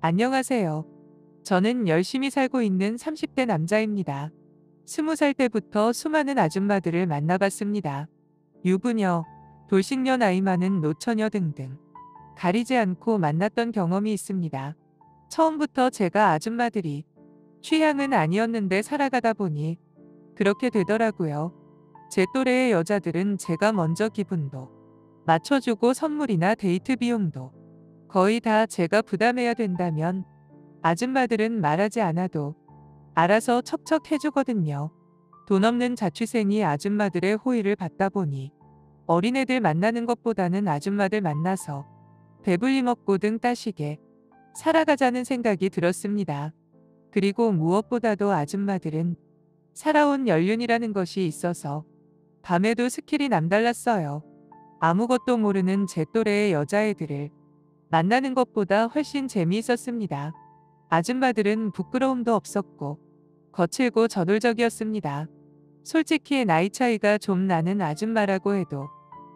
안녕하세요. 저는 열심히 살고 있는 30대 남자입니다. 20살 때부터 수많은 아줌마들을 만나봤습니다. 유부녀, 돌싱녀, 나이 많은 노처녀 등등 가리지 않고 만났던 경험이 있습니다. 처음부터 제가 아줌마들이 취향은 아니었는데 살아가다 보니 그렇게 되더라고요. 제 또래의 여자들은 제가 먼저 기분도 맞춰주고 선물이나 데이트 비용도 거의 다 제가 부담해야 된다면 아줌마들은 말하지 않아도 알아서 척척 해주거든요. 돈 없는 자취생이 아줌마들의 호의를 받다 보니 어린애들 만나는 것보다는 아줌마들 만나서 배불리 먹고 등 따시게 살아가자는 생각이 들었습니다. 그리고 무엇보다도 아줌마들은 살아온 연륜이라는 것이 있어서 밤에도 스킬이 남달랐어요. 아무것도 모르는 제 또래의 여자애들을 만나는 것보다 훨씬 재미있었습니다. 아줌마들은 부끄러움도 없었고 거칠고 저돌적이었습니다. 솔직히 나이 차이가 좀 나는 아줌마라고 해도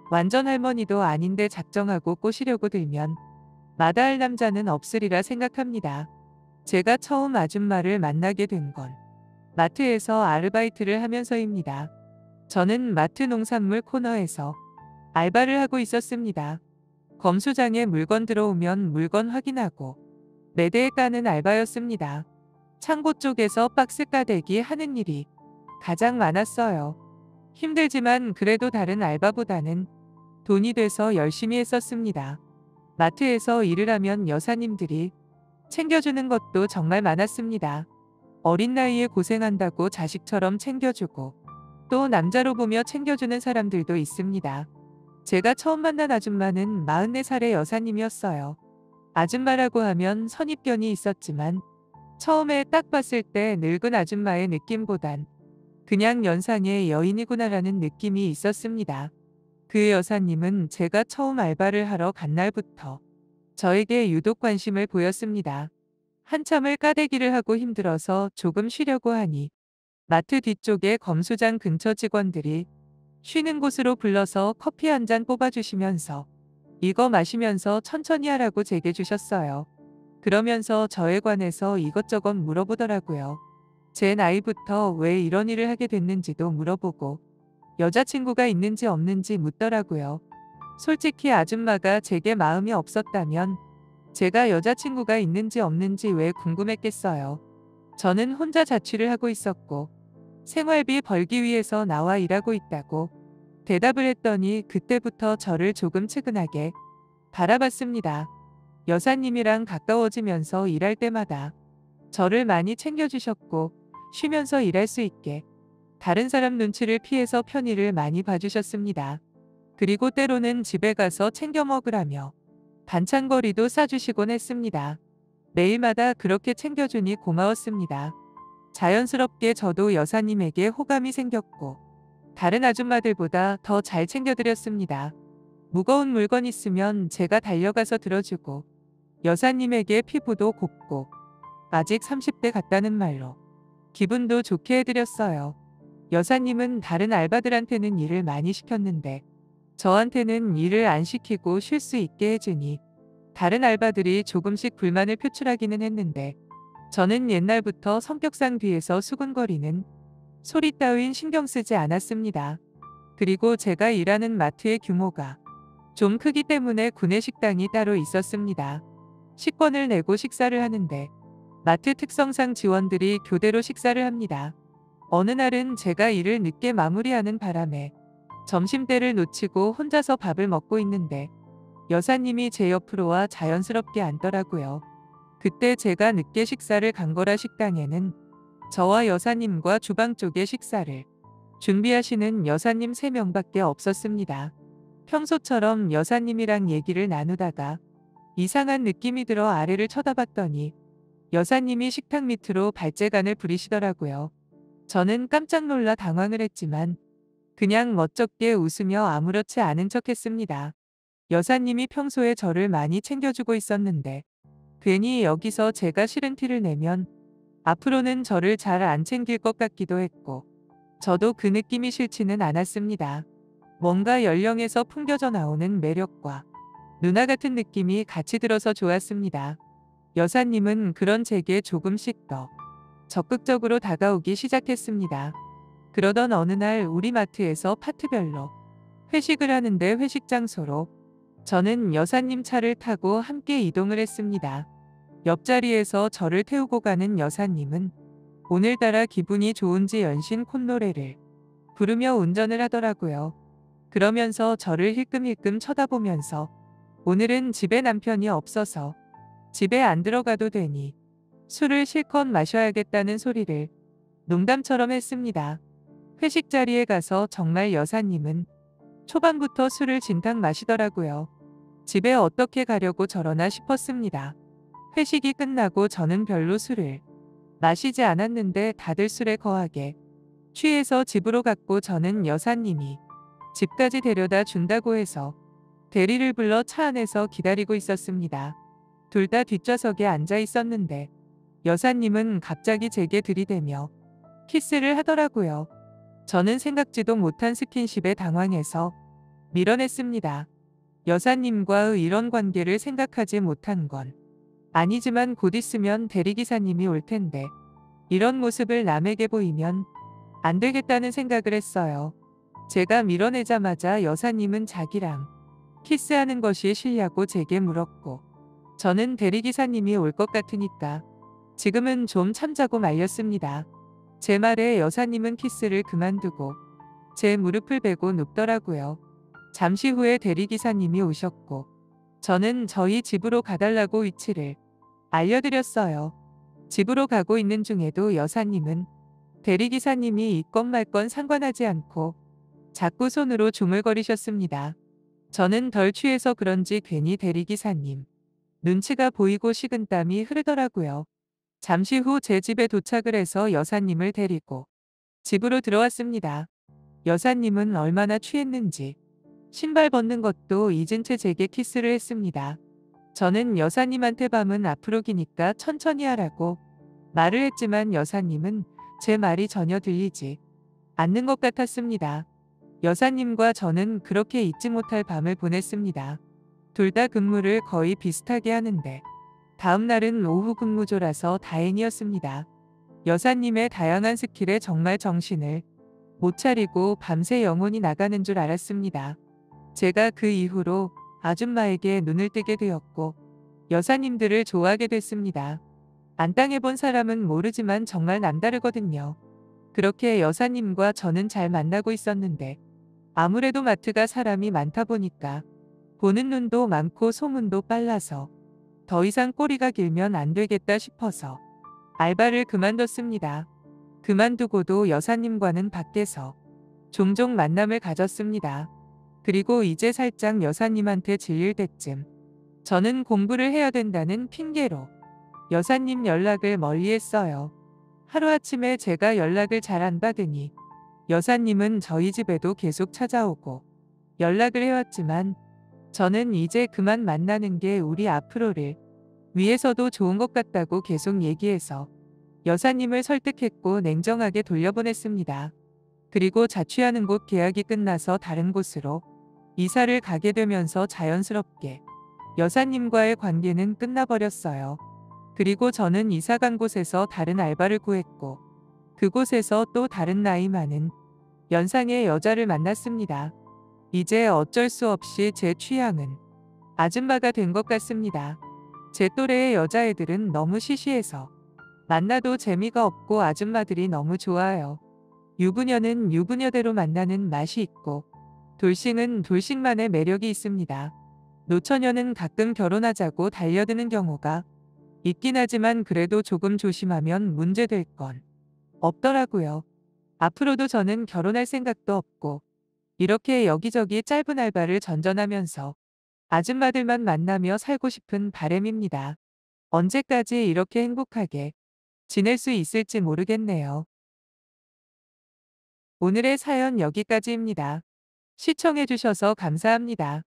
완전 할머니도 아닌데 작정하고 꼬시려고 들면 마다할 남자는 없으리라 생각합니다. 제가 처음 아줌마를 만나게 된 건 마트에서 아르바이트를 하면서입니다. 저는 마트 농산물 코너에서 알바를 하고 있었습니다. 검수장에 물건 들어오면 물건 확인하고 매대에 까는 알바였습니다. 창고 쪽에서 박스 까대기 하는 일이 가장 많았어요. 힘들지만 그래도 다른 알바보다는 돈이 돼서 열심히 했었습니다. 마트에서 일을 하면 여사님들이 챙겨주는 것도 정말 많았습니다. 어린 나이에 고생한다고 자식처럼 챙겨주고 또 남자로 보며 챙겨주는 사람들도 있습니다. 제가 처음 만난 아줌마는 44살의 여사님이었어요. 아줌마라고 하면 선입견이 있었지만 처음에 딱 봤을 때 늙은 아줌마의 느낌보단 그냥 연상의 여인이구나라는 느낌이 있었습니다. 그 여사님은 제가 처음 알바를 하러 간 날부터 저에게 유독 관심을 보였습니다. 한참을 까대기를 하고 힘들어서 조금 쉬려고 하니 마트 뒤쪽에 검수장 근처 직원들이 쉬는 곳으로 불러서 커피 한 잔 뽑아주시면서 이거 마시면서 천천히 하라고 제게 주셨어요. 그러면서 저에 관해서 이것저것 물어보더라고요. 제 나이부터 왜 이런 일을 하게 됐는지도 물어보고 여자친구가 있는지 없는지 묻더라고요. 솔직히 아줌마가 제게 마음이 없었다면 제가 여자친구가 있는지 없는지 왜 궁금했겠어요. 저는 혼자 자취를 하고 있었고 생활비 벌기 위해서 나와 일하고 있다고 대답을 했더니 그때부터 저를 조금 측은하게 바라봤습니다. 여사님이랑 가까워지면서 일할 때마다 저를 많이 챙겨주셨고 쉬면서 일할 수 있게 다른 사람 눈치를 피해서 편의를 많이 봐주셨습니다. 그리고 때로는 집에 가서 챙겨 먹으라며 반찬거리도 싸주시곤 했습니다. 매일마다 그렇게 챙겨주니 고마웠습니다. 자연스럽게 저도 여사님에게 호감이 생겼고 다른 아줌마들보다 더 잘 챙겨드렸습니다. 무거운 물건 있으면 제가 달려가서 들어주고 여사님에게 피부도 곱고 아직 30대 같다는 말로 기분도 좋게 해드렸어요. 여사님은 다른 알바들한테는 일을 많이 시켰는데 저한테는 일을 안 시키고 쉴 수 있게 해주니 다른 알바들이 조금씩 불만을 표출하기는 했는데 저는 옛날부터 성격상 뒤에서 수근거리는 소리 따윈 신경 쓰지 않았습니다. 그리고 제가 일하는 마트의 규모가 좀 크기 때문에 구내식당이 따로 있었습니다. 식권을 내고 식사를 하는데 마트 특성상 직원들이 교대로 식사를 합니다. 어느 날은 제가 일을 늦게 마무리하는 바람에 점심때를 놓치고 혼자서 밥을 먹고 있는데 여사님이 제 옆으로 와 자연스럽게 앉더라고요. 그때 제가 늦게 식사를 간 거라 식당에는 저와 여사님과 주방 쪽에 식사를 준비하시는 여사님 3명밖에 없었습니다. 평소처럼 여사님이랑 얘기를 나누다가 이상한 느낌이 들어 아래를 쳐다봤더니 여사님이 식탁 밑으로 발재간을 부리시더라고요. 저는 깜짝 놀라 당황을 했지만 그냥 멋쩍게 웃으며 아무렇지 않은 척했습니다. 여사님이 평소에 저를 많이 챙겨주고 있었는데 괜히 여기서 제가 싫은 티를 내면 앞으로는 저를 잘 안 챙길 것 같기도 했고 저도 그 느낌이 싫지는 않았습니다. 뭔가 연령에서 풍겨져 나오는 매력과 누나 같은 느낌이 같이 들어서 좋았습니다. 여사님은 그런 제게 조금씩 더 적극적으로 다가오기 시작했습니다. 그러던 어느 날 우리 마트에서 파트별로 회식을 하는데 회식 장소로 저는 여사님 차를 타고 함께 이동을 했습니다. 옆자리에서 저를 태우고 가는 여사님은 오늘따라 기분이 좋은지 연신 콧노래를 부르며 운전을 하더라고요. 그러면서 저를 힐끔힐끔 쳐다보면서 오늘은 집에 남편이 없어서 집에 안 들어가도 되니 술을 실컷 마셔야겠다는 소리를 농담처럼 했습니다. 회식 자리에 가서 정말 여사님은 초반부터 술을 진탕 마시더라고요. 집에 어떻게 가려고 저러나 싶었습니다. 회식이 끝나고 저는 별로 술을 마시지 않았는데 다들 술에 거하게 취해서 집으로 갔고 저는 여사님이 집까지 데려다 준다고 해서 대리를 불러 차 안에서 기다리고 있었습니다. 둘 다 뒷좌석에 앉아 있었는데 여사님은 갑자기 제게 들이대며 키스를 하더라고요. 저는 생각지도 못한 스킨십에 당황해서 밀어냈습니다. 여사님과의 이런 관계를 생각하지 못한 건 아니지만 곧 있으면 대리기사님이 올 텐데 이런 모습을 남에게 보이면 안 되겠다는 생각을 했어요. 제가 밀어내자마자 여사님은 자기랑 키스하는 것이 싫냐고 제게 물었고 저는 대리기사님이 올 것 같으니까 지금은 좀 참자고 말렸습니다. 제 말에 여사님은 키스를 그만두고 제 무릎을 베고 눕더라고요. 잠시 후에 대리기사님이 오셨고 저는 저희 집으로 가달라고 위치를 알려드렸어요. 집으로 가고 있는 중에도 여사님은 대리기사님이 있건 말건 상관하지 않고 자꾸 손으로 중얼거리셨습니다. 저는 덜 취해서 그런지 괜히 대리기사님 눈치가 보이고 식은땀이 흐르더라고요. 잠시 후 제 집에 도착을 해서 여사님을 데리고 집으로 들어왔습니다. 여사님은 얼마나 취했는지 신발 벗는 것도 잊은 채 제게 키스를 했습니다. 저는 여사님한테 밤은 앞으로 기니까 천천히 하라고 말을 했지만 여사님은 제 말이 전혀 들리지 않는 것 같았습니다. 여사님과 저는 그렇게 잊지 못할 밤을 보냈습니다. 둘 다 근무를 거의 비슷하게 하는데 다음 날은 오후 근무조라서 다행이었습니다. 여사님의 다양한 스킬에 정말 정신을 못 차리고 밤새 영혼이 나가는 줄 알았습니다. 제가 그 이후로 아줌마에게 눈을 뜨게 되었고 여사님들을 좋아하게 됐습니다. 안 당해본 사람은 모르지만 정말 남다르거든요. 그렇게 여사님과 저는 잘 만나고 있었는데 아무래도 마트가 사람이 많다 보니까 보는 눈도 많고 소문도 빨라서 더 이상 꼬리가 길면 안 되겠다 싶어서 알바를 그만뒀습니다. 그만두고도 여사님과는 밖에서 종종 만남을 가졌습니다. 그리고 이제 살짝 여사님한테 질릴 때쯤 저는 공부를 해야 된다는 핑계로 여사님 연락을 멀리했어요. 하루아침에 제가 연락을 잘 안 받으니 여사님은 저희 집에도 계속 찾아오고 연락을 해왔지만 저는 이제 그만 만나는 게 우리 앞으로를 위해서도 좋은 것 같다고 계속 얘기해서 여사님을 설득했고 냉정하게 돌려보냈습니다. 그리고 자취하는 곳 계약이 끝나서 다른 곳으로 이사를 가게 되면서 자연스럽게 여사님과의 관계는 끝나버렸어요. 그리고 저는 이사 간 곳에서 다른 알바를 구했고 그곳에서 또 다른 나이 많은 연상의 여자를 만났습니다. 이제 어쩔 수 없이 제 취향은 아줌마가 된 것 같습니다. 제 또래의 여자애들은 너무 시시해서 만나도 재미가 없고 아줌마들이 너무 좋아요. 유부녀는 유부녀대로 만나는 맛이 있고 돌싱은 돌싱만의 매력이 있습니다. 노처녀는 가끔 결혼하자고 달려드는 경우가 있긴 하지만 그래도 조금 조심하면 문제될 건 없더라고요. 앞으로도 저는 결혼할 생각도 없고 이렇게 여기저기 짧은 알바를 전전하면서 아줌마들만 만나며 살고 싶은 바람입니다. 언제까지 이렇게 행복하게 지낼 수 있을지 모르겠네요. 오늘의 사연 여기까지입니다. 시청해주셔서 감사합니다.